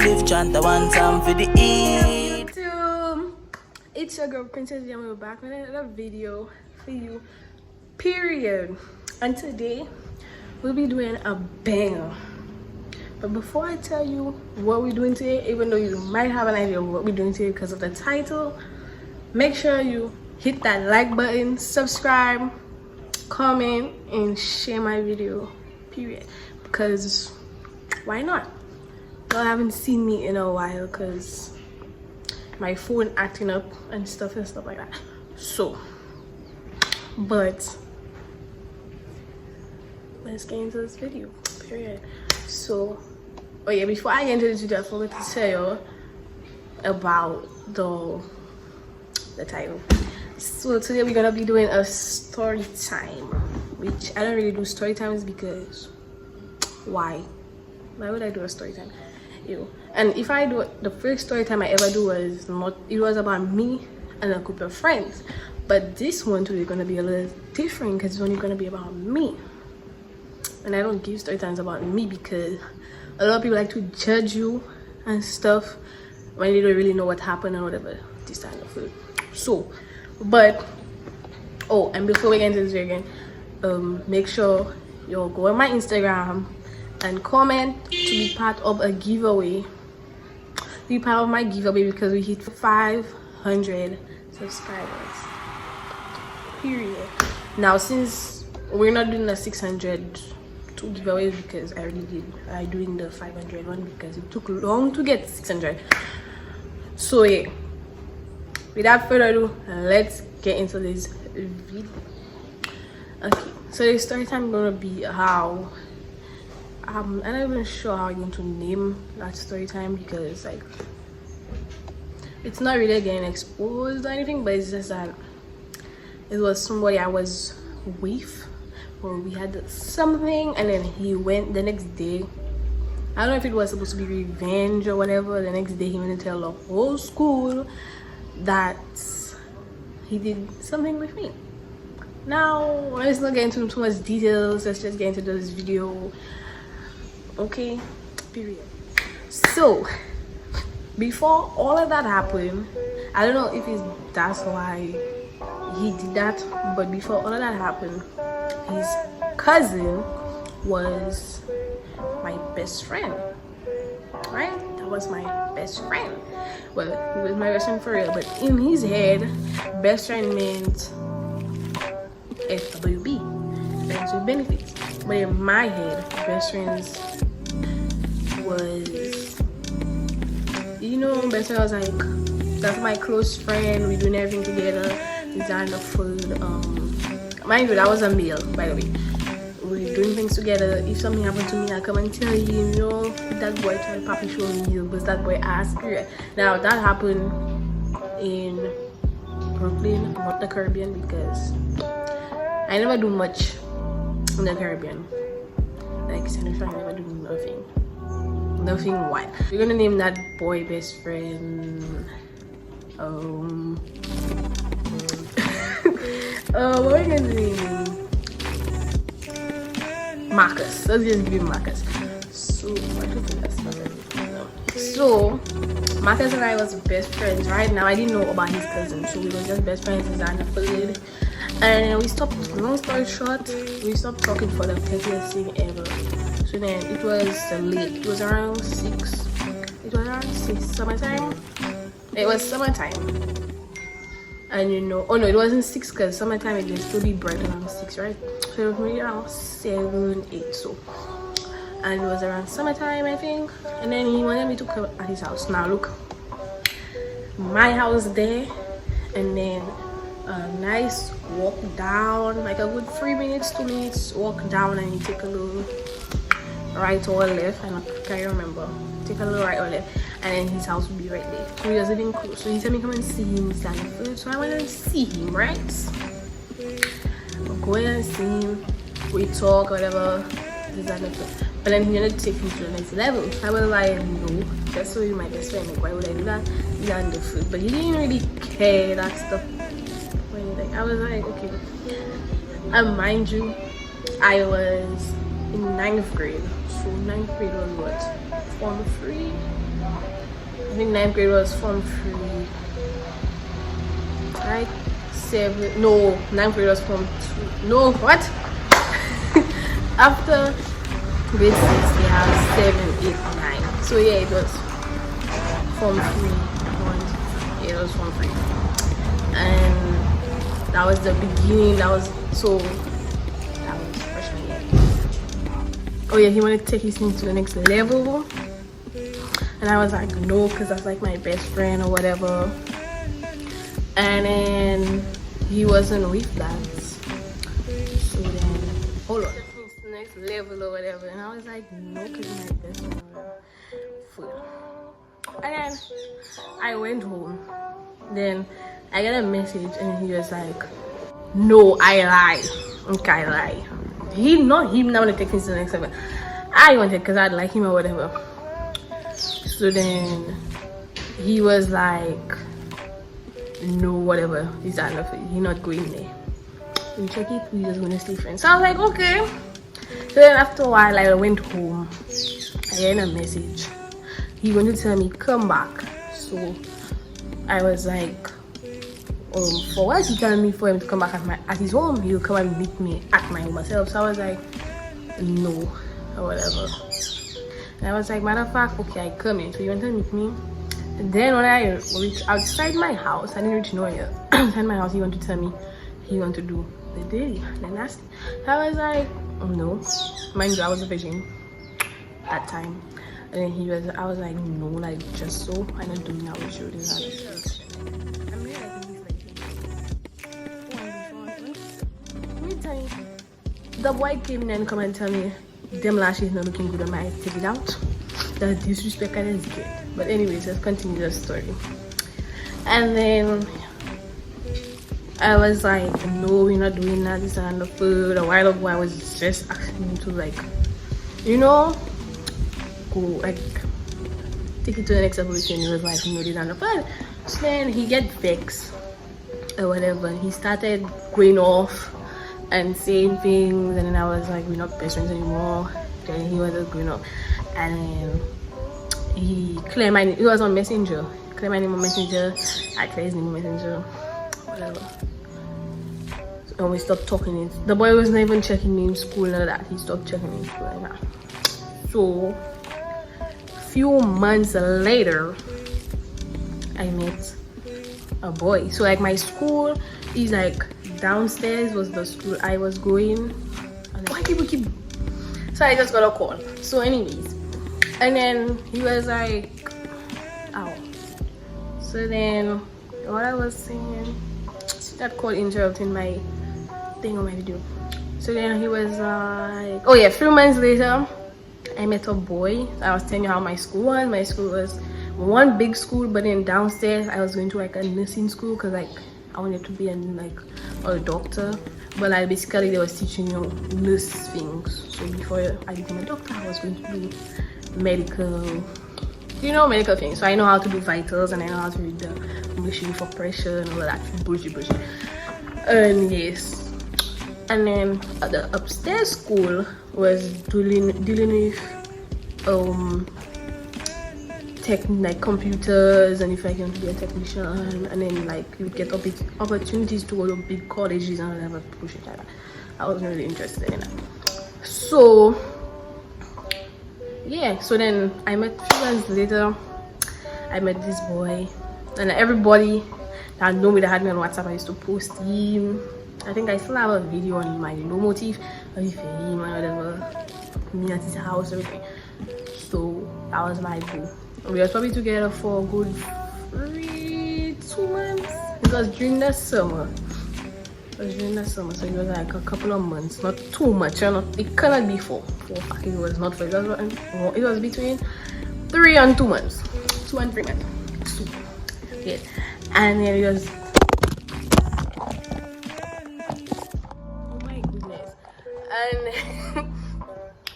cliff chant, I want some for the eat. It's your girl Princess Jam. We're back with another video for you, period. And today we'll be doing a banger. But before I tell you what we're doing today, even though you might have an idea of what we're doing today because of the title, make sure you hit that like button, subscribe, comment, and share my video, period. Because why not? Y'all haven't seen me in a while because my phone acting up and stuff like that. So, but let's get into this video, period. So, oh yeah, before I get into this video, I forgot to tell you about the title. So today we're gonna be doing a story time, which I don't really do story times because why would I do a story time? And if I do it, the first story time I ever do was about me and a group of friends, but this one today is gonna be a little different because it's only gonna be about me. And I don't give story times about me because a lot of people like to judge you and stuff when they don't really know what happened and whatever this time of food. So, but oh, and before we get into this video again, make sure you go on my Instagram and comment to be part of a giveaway. Be part of my giveaway because we hit 500 subscribers. Period. Now, since we're not doing the 600 two giveaways because I already did, I doing the 500 one because it took long to get 600. So yeah, without further ado, let's get into this video. Okay, so the story time is gonna be how I'm not even sure how I'm going to name that story time because like it's not really getting exposed or anything, but it's just that it was somebody I was with or we had something and then he went the next day. I don't know if it was supposed to be revenge or whatever. The next day he went to tell the whole school that he did something with me. Now let's not get into too much details, let's just get into this video. Okay, period. So before all of that happened, I don't know if that's why he did that, but before all of that happened, his cousin was my best friend, right? That was my best friend. Well, he was my best friend for real, but in his head, best friend meant FWB, friends with benefits. But in my head, best friends was, you know, best friend was like, that's my close friend, we're doing everything together, design the food. Mind you, that was a meal, by the way. We're doing things together. If something happened to me, I'll come and tell you, you know, that boy tried to papi show me, because that boy asked. Now that happened in Brooklyn, not the Caribbean, because I never do much in the Caribbean. Like, I never do nothing wild. We're gonna name that boy best friend what are we gonna name? Marcus. Let's just give him Marcus. So I don't think that's better. So Marcus and I was best friends. Right now I didn't know about his cousin, so we were just best friends, designer food. And we stopped, long story short, we stopped talking for the pettiest thing ever. So then it was late. It was around 6. It was around 6 summertime. It was summertime. And you know, oh no, it wasn't 6 because summertime it can still be bright around 6, right? So it was maybe around 7, 8. So, and it was around summertime, I think. And then he wanted me to come at his house. Now look, my house there, and then a nice walk down, like a good 3 minutes, 2 minutes walk down, and you take a little right or left, and I can't remember. Take a little right or left, and then his house would be right there. So he was living close. So he said me come and see him standing food. So I went and see him, right? Go and see him. We talk, whatever. But then he wanted to take me to the next level. I was like, no, just so you're my best friend. Like, why would I do that? He's on the food. But he didn't really care that stuff. I was like, okay. And mind you, I was in 9th grade. So 9th grade was what? Form 3? I think 9th grade was Form 3. Right? 7. No, 9th grade was Form 2. No, what? After grade 6, they have 7, 8, 9. So yeah, it was Form 3. Yeah, it was Form 3. And that was the beginning. That was freshman year. Oh yeah, he wanted to take his things to the next level. And I was like, no, because that's like my best friend or whatever. And then he wasn't with that. So then, hold on. The next level or whatever. And I was like, no, because he's my best friend or whatever. And then I went home. Then I got a message and he was like, no, I lied. Okay, I lied. Him not want to take things to the next level. I wanted because I'd like him or whatever. So then he was like, no, whatever, he's not enough. He's not going there. We check it, we just gonna stay friends. So I was like, okay. So then after a while, I went home. I got a message. He wanted to tell me come back. So I was like, for what he telling me for him to come back at his home? He'll come and meet me at my home myself. So I was like, no, or whatever. And I was like, matter of fact, okay, I come in. So he went to meet me. And then when I reached outside my house, I didn't reach nowhere. Outside my house, he wanted to tell me he wanted to do the dirty, the nasty. So I was like, no. Mind you, I was a virgin at that time. And then I was like, no, like just so I'm not doing that with you. This is I'm really like let me tell you, the boy came in and come and tell me them lashes not looking good on my eyes, take it out. The disrespect I didn't get. But anyways, let's continue the story. And then I was like, no, we're not doing that. This and the food. A while ago, I was just asking him to like, you know, go like take it to the next evolution. He was like, no, this and the food. So then he get vexed or whatever. He started going off and saying things, and then I was like, we're not best friends anymore. Then he was going off, and then he claimed my name. He was on Messenger. Claimed my name on Messenger. I claimed his name on Messenger. Whatever. So, and we stopped talking. The boy wasn't even checking me in school and all that. He stopped checking me in school like that. So, few months later, I met a boy. So like my school is like downstairs was the school I was going. And why people keep? So I just got a call. So anyways, and then he was like, ow. So then what I was saying, that call interrupting my thing on my video. So then he was like, oh yeah, a few months later I met a boy. I was telling you how my school was. My school was one big school, but then downstairs I was going to like a nursing school because like I wanted to be a doctor. But like basically they was teaching you nurse things. So before I became a doctor, I was going to do medical, medical things. So I know how to do vitals and I know how to read the machine for pressure and all of that bullshit. And yes. And then the upstairs school was dealing with like computers, and if I can be a technician, and then like you get opportunities to go to big colleges and whatever bullshit like that. I wasn't really interested in that. So yeah, so then I met 3 months later. I met this boy, and everybody that know me that had me on WhatsApp, I used to post him. I think I still have a video on my low motif of him and whatever, me at his house, everything. So that was my boo. We were probably together for a good 2 months. It was during the summer. So it was like a couple of months, not too much. It cannot be 4. It was not 4. It was between 3 and 2 months. 2 and 3 months. 2. Yeah. And then it was. Oh my goodness.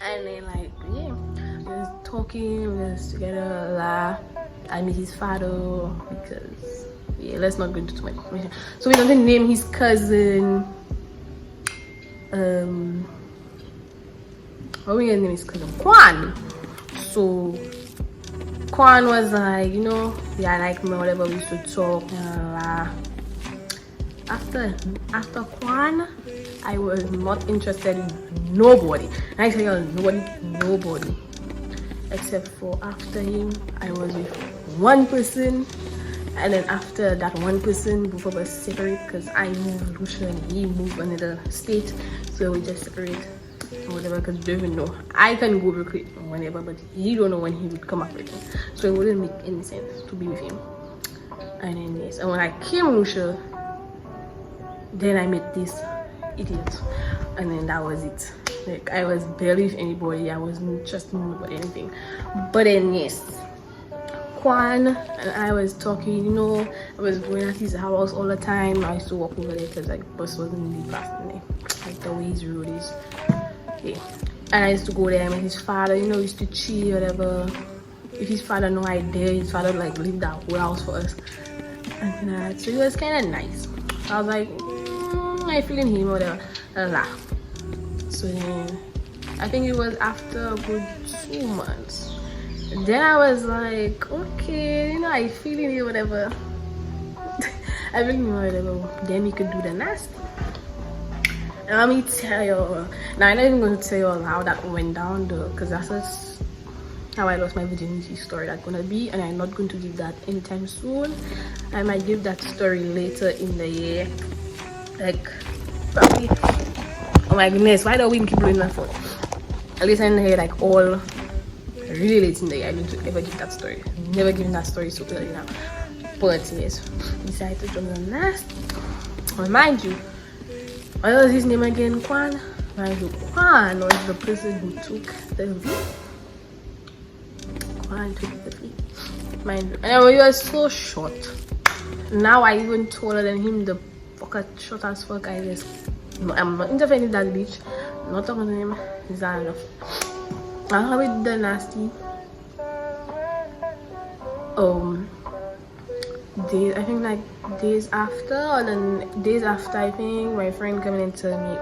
And then like yeah. We was talking, we was together, laugh. I met his father because yeah, let's not go into too much information. So we don't name his cousin. What we gonna name his cousin? Kwan. So Quan was like, you know, yeah, like me, whatever, we used to talk. After Quan, I was not interested in nobody. I tell you, nobody. Except for after him, I was with one person. And then after that one person, both of us separate because I moved Lucia and he moved another state. So we just separate or whatever because we don't even know. I can go recruit whenever, but he don't know when he would come up with me. So it wouldn't make any sense to be with him. And then yes, and when I came Lucia, then I met this idiot. And then that was it. Like I was barely with anybody, I wasn't trusting nobody anything. But then yes, Quan and I was talking, you know, I was going at his house all the time. I used to walk over there because like bus wasn't really passing there, like the way his road is. Yeah. And I used to go there and his father, you know, used to chill, whatever. If his father no idea, his father like lived that whole house for us. And so it was kind of nice. I was like, I feeling him, whatever. Laugh. So then I think it was after a good 2 months. Then I was like, okay, you know, I feeling it, whatever. I feeling it, whatever. Then we could do the nasty. And let me tell you, now I'm not even going to tell you how that went down though, because that's just how I lost my virginity story that's gonna be, and I'm not going to give that anytime soon. I might give that story later in the year, like probably. Oh my goodness, why do we keep doing that for? At least I know like all really late in the year I need to ever give that story. Never given that story so early now. But yes, decided to jump on last. Remind you, what was his name again? Quan? Mind you, Quan was the person who took the V. Quan took the V. Mind you. And he was so short. Now I even taller than him, the fucker short as fuck. I just no, I'm not interfering with that bitch. Not talking to him. Is that enough? I have it the nasty. Days, I think like days after, or then days after, I think my friend coming and tell me,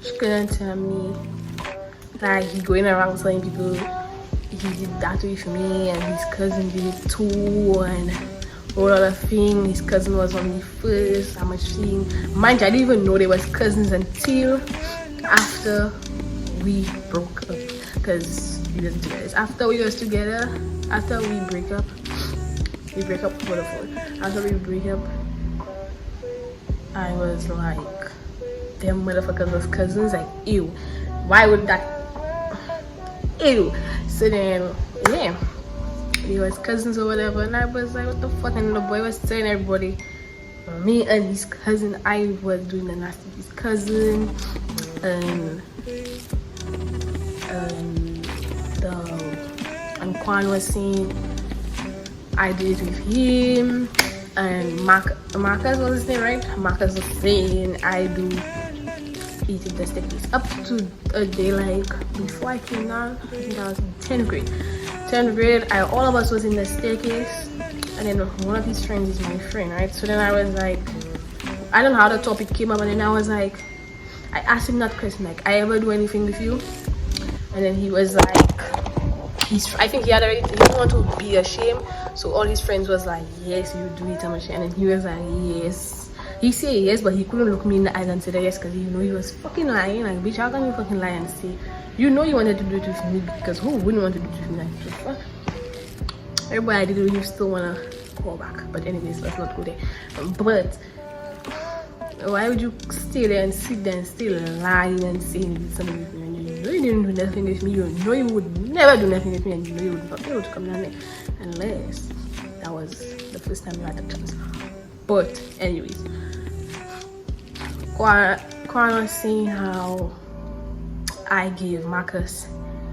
she couldn't tell me like he going around telling people he did that with me and his cousin did it too and all other thing. His cousin was on me first. How much thing? Mind you, I didn't even know they was cousins until after we broke up, because we was together. After we was together, after we break up for the phone. After we break up, I was like, them motherfuckers was cousins. Like, ew, why would that? Ew. So then, yeah, we was cousins or whatever, and I was like, what the fuck? And the boy was telling everybody, me and his cousin, I was doing the nasty with his cousin, and Quan was saying I did it with him, and Marcus was his name, right? Marcus was saying I do eating the staircase up to a day like before I came down. I think I was in 10th grade. 10th grade, all of us was in the staircase, and then one of his friends is my friend, right? So then I was like, I don't know how the topic came up, and then I was like, I asked him that question, like, I ever do anything with you? And then he was like, I think he didn't want to be ashamed, so all his friends was like, yes, you do it, I'm ashamed. And he was like, yes. He said yes, but he couldn't look me in the eyes and say yes, because you know he was fucking lying. Like, bitch, how can you fucking lie and say you know you wanted to do it with me? Because who wouldn't want to do it with me? Like, the fuck? Everybody I did it with, you still wanna call back. But anyways, let's not go there. But why would you stay there and sit there and still lying and saying something with me? And you know you didn't do nothing with me. You know you would never do nothing with me, and you know you would not be able to come down there unless that was the first time you had the chance. But anyways, Quan was saying how I gave Marcus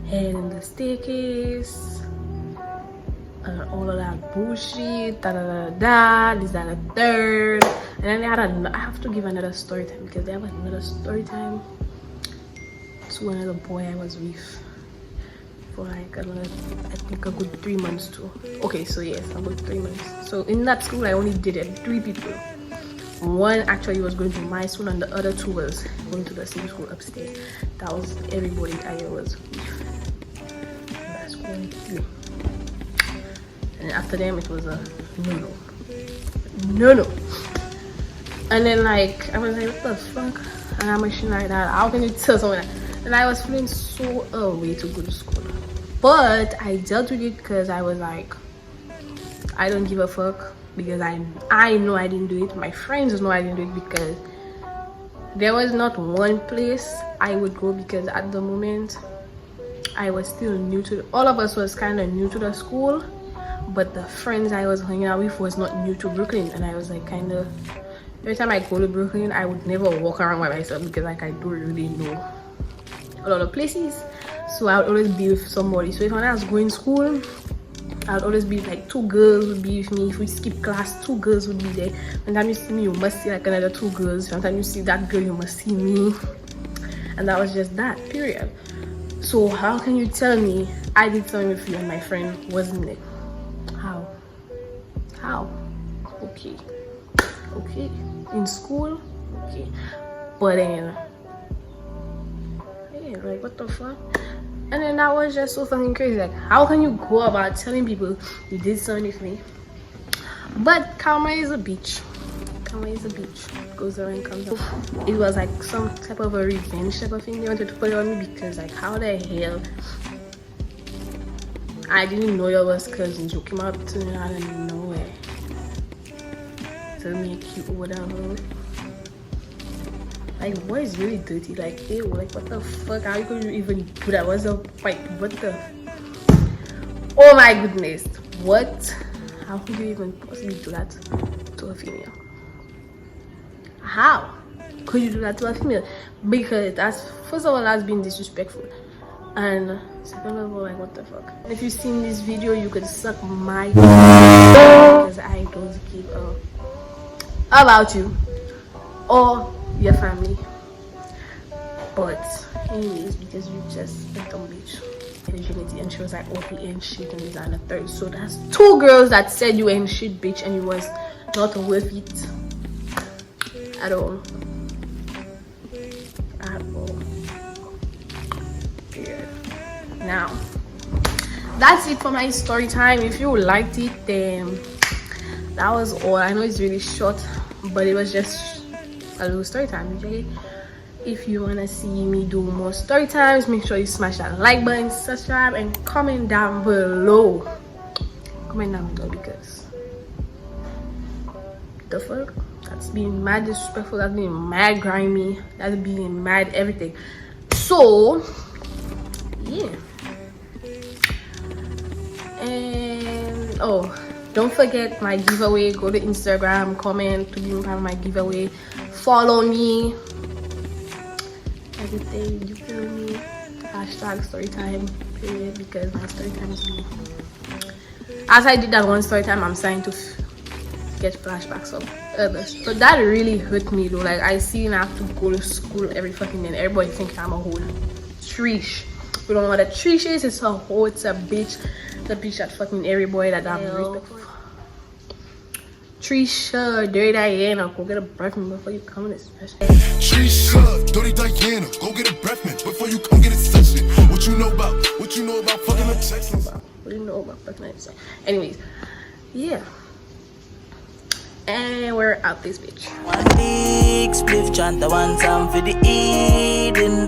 head in the staircase, all of that bullshit, this, that, and the third. And then I have to give another story time, because they have another story time to another boy I was with for like another, I think a good 3 months too. Okay, so yes, a good 3 months. So in that school I only dated 3 people. One actually was going to my school, and the other 2 was going to the same school upstairs. That was everybody I was with. and 3. And after them, it was a no. And then like I was like, what the fuck? And I'm machine like that. How can you tell someone that? And I was feeling so away to go to school. But I dealt with it because I was like, I don't give a fuck, because I know I didn't do it. My friends know I didn't do it, because there was not one place I would go, because at the moment I was still new to all of us was kind of new to the school, but the friends I was hanging out with was not new to Brooklyn. And I was like, kind of, every time I go to Brooklyn, I would never walk around by myself, because like I don't really know a lot of places. So I would always be with somebody. So if when I was going to school, I would always be like 2 girls would be with me. If we skip class, 2 girls would be there. Sometimes you see me, you must see like another 2 girls. Sometimes you see that girl, you must see me. And that was just that, period. So how can you tell me I did something with you and my friend wasn't there? How? Okay, in school, okay, but then yeah, like what the fuck? And then that was just so fucking crazy. Like, how can you go about telling people you did something with me? But karma is a bitch. Goes around, comes out. It was like some type of a revenge type of thing they wanted to put on me, because like, how the hell I didn't know you was cousins. You came up to me out of nowhere, tell me you're cute or whatever. Like, what is really dirty? Like, ew, like what the fuck? How could you even do that? What's the fight? What the? Oh my goodness! What? How could you even possibly do that to a female? How could you do that to a female? Because that's, first of all, that's being disrespectful, and second of all, like what the fuck? And if you've seen this video, you could suck my because I don't give a about you or your family. But anyways, because you just a dumb bitch. Virginity, and she was like, oh, he ain't shit and this and the third. So that's 2 girls that said you ain't shit, bitch, and you was not worth it at all. Period. Now that's it for my story time. If you liked it, then that was all. I know it's really short, but it was just a little story time, okay? If you want to see me do more story times, make sure you smash that like button, subscribe, and comment down below. Because the fuck, that's being mad disrespectful, that's being mad grimy, that's being mad everything. So yeah, and oh, don't forget my giveaway. Go to Instagram, comment to be part of my giveaway, follow me, everything, you feel me? Hashtag storytime, period, because my story time is me. As I did that one story time, I'm starting to get flashbacks of others. But that really hurt me though. Like, I see I have to go to school every fucking day and everybody thinks I'm a whole trish. You don't know what a trish is? It's a hoe, it's a bitch. The bitch that fucking everybody that I'm respect for. Trisha, Dirty Diana, go get a breath mint before you come in this session. Trisha, Dirty Diana, go get a breath mint before you come get a session. What you know about fucking a Texan? What do you know about fucking a Texan? Anyways, yeah. And we're out this bitch. One big spliff chant, the one time for the eating.